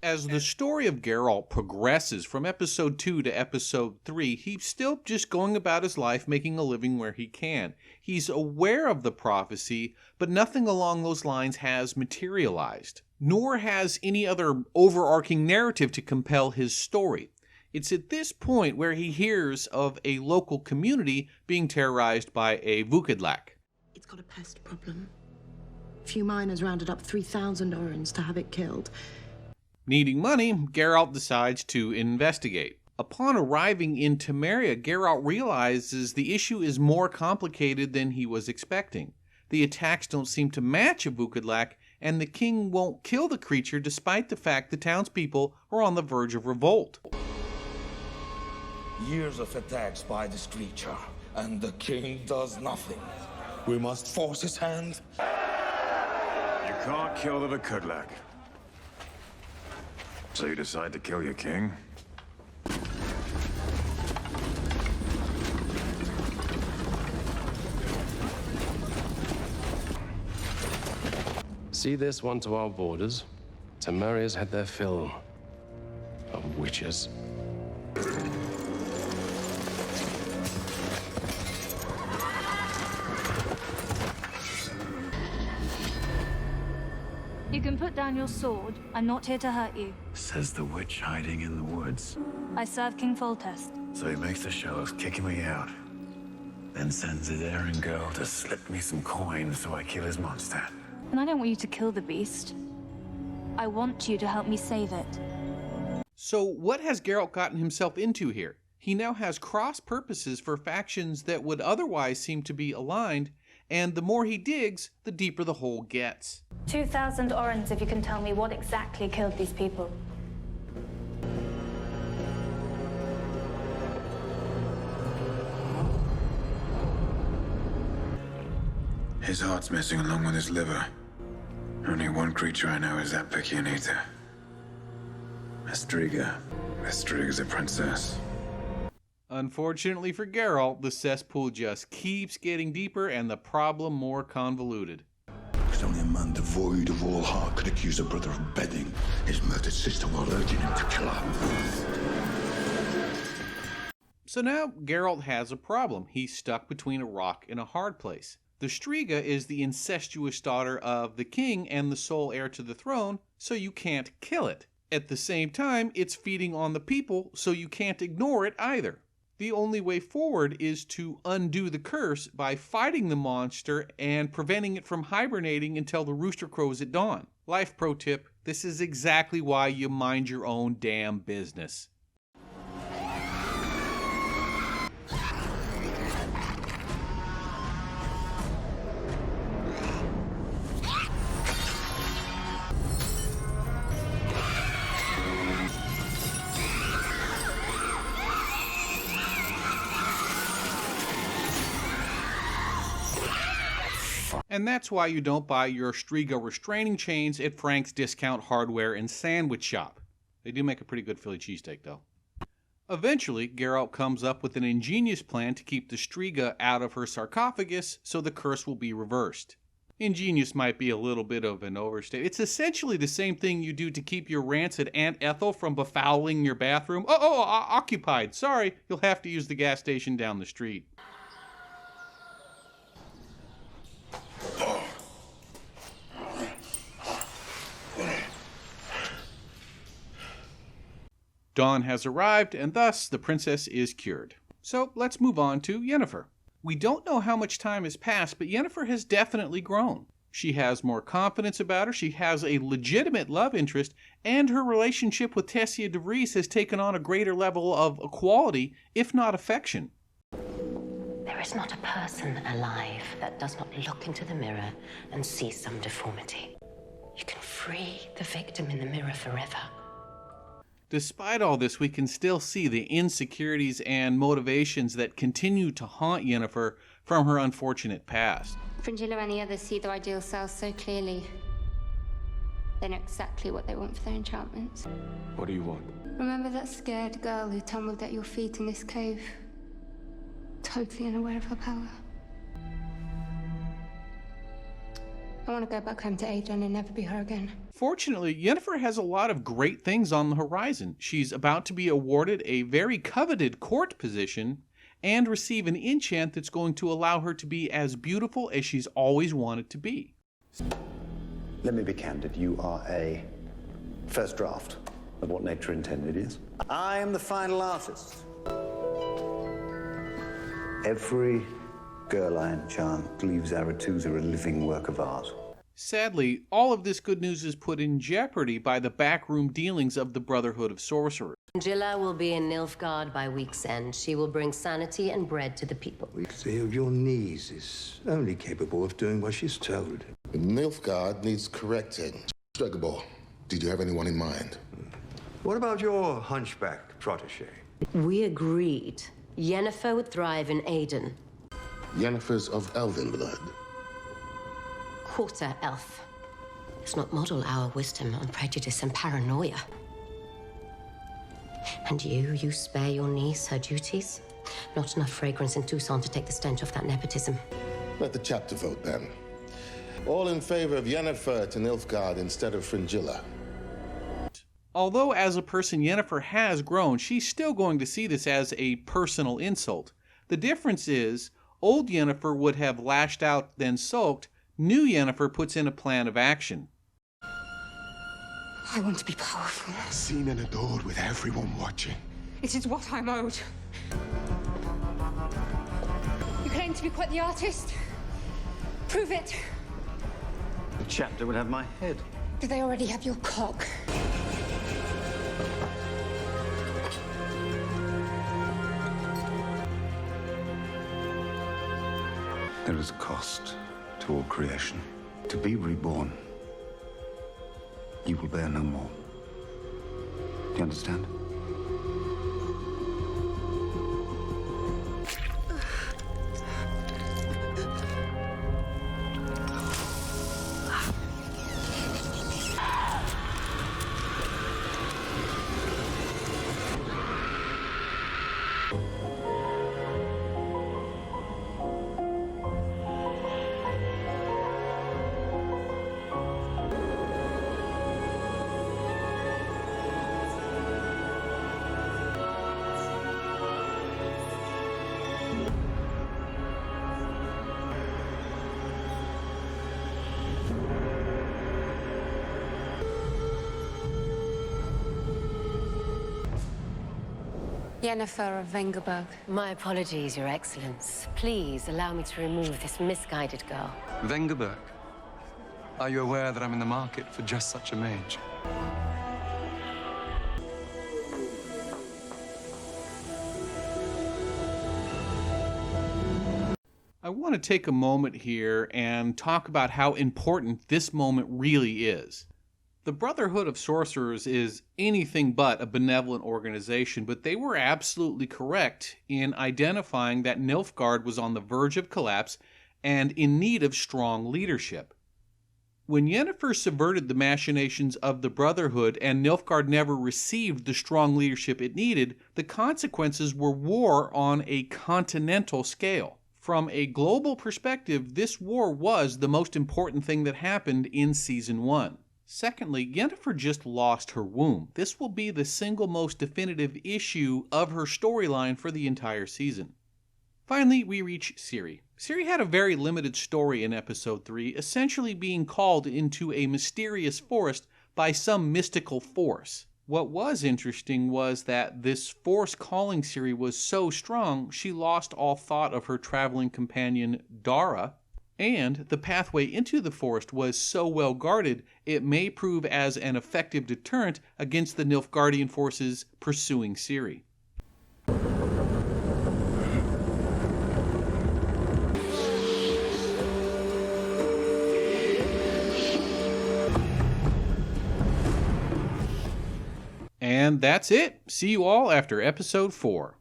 As the story of Geralt progresses from episode 2 to episode 3, he's still just going about his life making a living where he can. He's aware of the prophecy, but nothing along those lines has materialized, nor has any other overarching narrative to compel his story. It's at this point where he hears of a local community being terrorized by a Vukedlak. It's got a pest problem. A few miners rounded up 3,000 Orans to have it killed. Needing money, Geralt decides to investigate. Upon arriving in Temeria, Geralt realizes the issue is more complicated than he was expecting. The attacks don't seem to match a Vukedlak, and the king won't kill the creature despite the fact the townspeople are on the verge of revolt. Years of attacks by this creature, and the king does nothing. We must force his hand. You can't kill the Vukedlak. So you decide to kill your king? See this one to our borders? Temeria's had their fill of witches. You can put down your sword. I'm not here to hurt you. Says the witch hiding in the woods. I serve King Foltest. So he makes a show of kicking me out. Then sends his errand girl to slip me some coin so I kill his monster. And I don't want you to kill the beast. I want you to help me save it. So what has Geralt gotten himself into here? He now has cross purposes for factions that would otherwise seem to be aligned, and the more he digs, the deeper the hole gets. 2,000 Orans if you can tell me what exactly killed these people. His heart's missing along with his liver. Only one creature I know is that picky an eater. Estriga. Estriga's a princess. Unfortunately for Geralt, the cesspool just keeps getting deeper and the problem more convoluted. Because only a man devoid of all heart could accuse a brother of bedding his murdered sister while urging him to kill her. So now Geralt has a problem. He's stuck between a rock and a hard place. The Striga is the incestuous daughter of the king and the sole heir to the throne, so you can't kill it. At the same time, it's feeding on the people, so you can't ignore it either. The only way forward is to undo the curse by fighting the monster and preventing it from hibernating until the rooster crows at dawn. Life pro tip, this is exactly why you mind your own damn business. And that's why you don't buy your Striga restraining chains at Frank's Discount Hardware and Sandwich Shop. They do make a pretty good Philly cheesesteak, though. Eventually, Geralt comes up with an ingenious plan to keep the Striga out of her sarcophagus so the curse will be reversed. Ingenious might be a little bit of an overstate. It's essentially the same thing you do to keep your rancid Aunt Ethel from befouling your bathroom. Occupied. Sorry, you'll have to use the gas station down the street. Dawn has arrived, and thus the princess is cured. So let's move on to Yennefer. We don't know how much time has passed, but Yennefer has definitely grown. She has more confidence about her, she has a legitimate love interest, and her relationship with Tessia de Vries has taken on a greater level of equality, if not affection. There is not a person alive that does not look into the mirror and see some deformity. You can free the victim in the mirror forever. Despite all this, we can still see the insecurities and motivations that continue to haunt Yennefer from her unfortunate past. Fringilla and the others see their ideal selves so clearly. They know exactly what they want for their enchantments. What do you want? Remember that scared girl who tumbled at your feet in this cave? Totally unaware of her power. I want to go back home to Aiden and never be her again. Fortunately, Yennefer has a lot of great things on the horizon. She's about to be awarded a very coveted court position and receive an enchant that's going to allow her to be as beautiful as she's always wanted to be. Let me be candid. You are a first draft of what nature intended is. I am the final artist. Every girl I enchant leaves Aretusa a living work of art. Sadly, all of this good news is put in jeopardy by the backroom dealings of the Brotherhood of Sorcerers. Angela will be in Nilfgaard by week's end. She will bring sanity and bread to the people. See, your niece is only capable of doing what she's told. Nilfgaard needs correcting. Stregobor, did you have anyone in mind? What about your hunchback protege? We agreed Yennefer would thrive in Aiden. Yennefer's of elven blood. Quarter elf. Let's not model our wisdom on prejudice and paranoia. And you spare your niece her duties? Not enough fragrance in Tucson to take the stench off that nepotism. Let the chapter vote then. All in favor of Yennefer to Nilfgaard instead of Fringilla. Although as a person Yennefer has grown, she's still going to see this as a personal insult. The difference is, old Yennefer would have lashed out then sulked. New Yennefer puts in a plan of action. I want to be powerful. Seen and adored with everyone watching. It is what I'm owed. You claim to be quite the artist. Prove it. The chapter will have my head. Do they already have your cock? There is a cost to all creation. To be reborn, you will bear no more. Do you understand? Yennefer of Vengerberg. My apologies, Your Excellence. Please allow me to remove this misguided girl. Vengerberg, are you aware that I'm in the market for just such a mage? I want to take a moment here and talk about how important this moment really is. The Brotherhood of Sorcerers is anything but a benevolent organization, but they were absolutely correct in identifying that Nilfgaard was on the verge of collapse and in need of strong leadership. When Yennefer subverted the machinations of the Brotherhood and Nilfgaard never received the strong leadership it needed, the consequences were war on a continental scale. From a global perspective, this war was the most important thing that happened in Season 1. Secondly, Yennefer just lost her womb. This will be the single most definitive issue of her storyline for the entire season. Finally, we reach Ciri. Ciri had a very limited story in Episode 3, essentially being called into a mysterious forest by some mystical force. What was interesting was that this force calling Ciri was so strong, she lost all thought of her traveling companion, Dara, and the pathway into the forest was so well guarded, it may prove as an effective deterrent against the Nilfgaardian forces pursuing Ciri. And that's it. See you all after Episode 4.